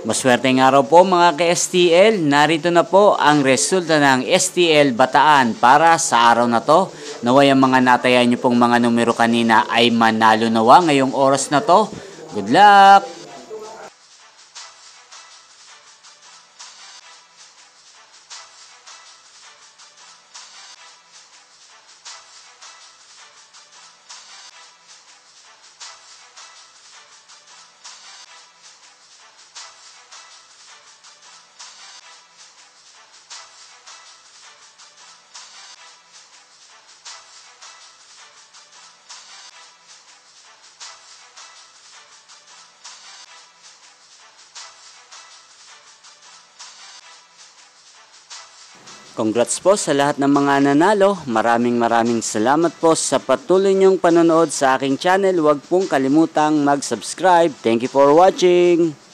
Maswerteng araw po mga ka-STL, narito na po ang resulta ng STL Bataan para sa araw na to. Naway ang mga natayan nyo pong mga numero kanina ay manalo nawa ngayong oras na to. Good luck! Congrats po sa lahat ng mga nanalo. Maraming salamat po sa patuloy niyong panonood sa aking channel. Huwag pong kalimutang mag-subscribe. Thank you for watching.